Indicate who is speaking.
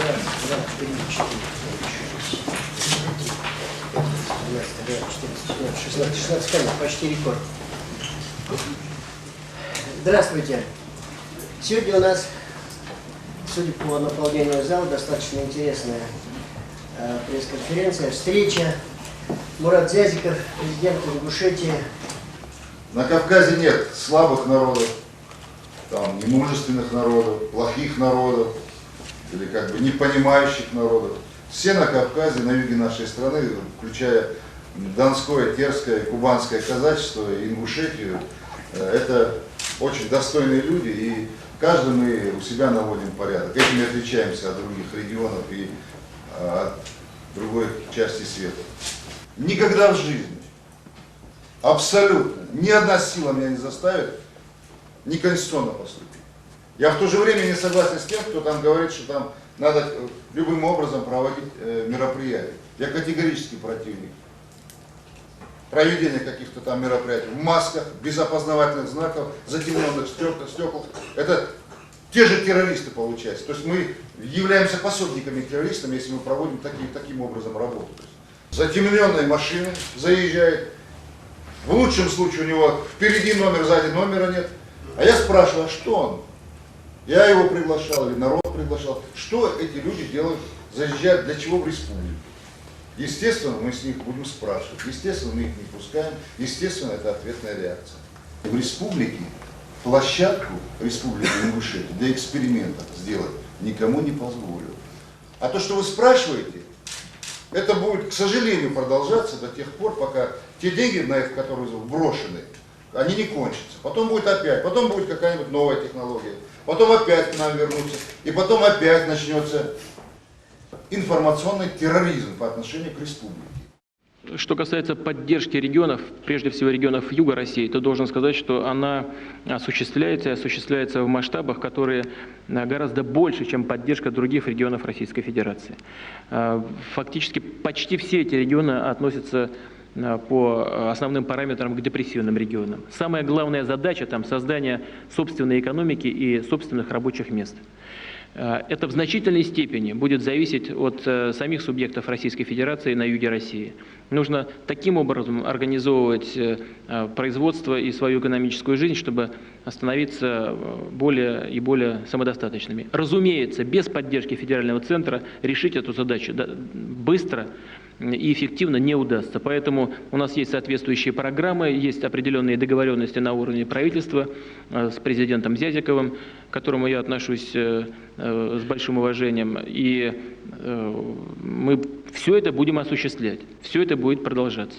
Speaker 1: 2, 3, 4, 5, 6, 16 камер, почти рекорд. Здравствуйте. Сегодня у нас, судя по наполнению зала, достаточно интересная пресс-конференция, встреча. Мурат Зязиков, президент Ингушетии.
Speaker 2: На Кавказе нет слабых народов, там, немужественных народов, плохих народов или как бы непонимающих народов. Все на Кавказе, на юге нашей страны, включая Донское, Терское, Кубанское казачество и Ингушетию, это очень достойные люди, и каждый мы у себя наводим порядок. Этим мы отличаемся от других регионов и от другой части света. Никогда в жизни, абсолютно, ни одна сила меня не заставит неконституционно поступить. Я в то же время не согласен с тем, кто там говорит, что там надо любым образом проводить мероприятия. Я категорически противник проведения каких-то там мероприятий в масках, без опознавательных знаков, затемненных стеклах. Это те же террористы получаются. То есть мы являемся пособниками террористам, если мы проводим таким образом работу. Затемненные машины заезжают. В лучшем случае у него впереди номер, сзади номера нет. А я спрашиваю, а что он? Я его приглашал или народ приглашал. Что эти люди делают, заезжают, для чего в республику? Естественно, мы с них будем спрашивать. Естественно, мы их не пускаем. Естественно, это ответная реакция. В республике площадку Республики Ингушетия для экспериментов сделать никому не позволю. А то, что вы спрашиваете, это будет, к сожалению, продолжаться до тех пор, пока те деньги, на их, которые брошены, они не кончатся. Потом будет опять, потом будет какая-нибудь новая технология, потом опять к нам вернутся, и потом опять начнется информационный терроризм по отношению к республике.
Speaker 3: Что касается поддержки регионов, прежде всего регионов юга России, то должен сказать, что она осуществляется в масштабах, которые гораздо больше, чем поддержка других регионов Российской Федерации. Фактически почти все эти регионы относятся по основным параметрам к депрессивным регионам. Самая главная задача там создание собственной экономики и собственных рабочих мест. Это в значительной степени будет зависеть от самих субъектов Российской Федерации на юге России. Нужно таким образом организовывать производство и свою экономическую жизнь, чтобы становиться более и более самодостаточными. Разумеется, без поддержки федерального центра решить эту задачу быстро и эффективно не удастся. Поэтому у нас есть соответствующие программы, есть определенные договоренности на уровне правительства с президентом Зязиковым, к которому я отношусь с большим уважением. И мы все это будем осуществлять, все это будет продолжаться.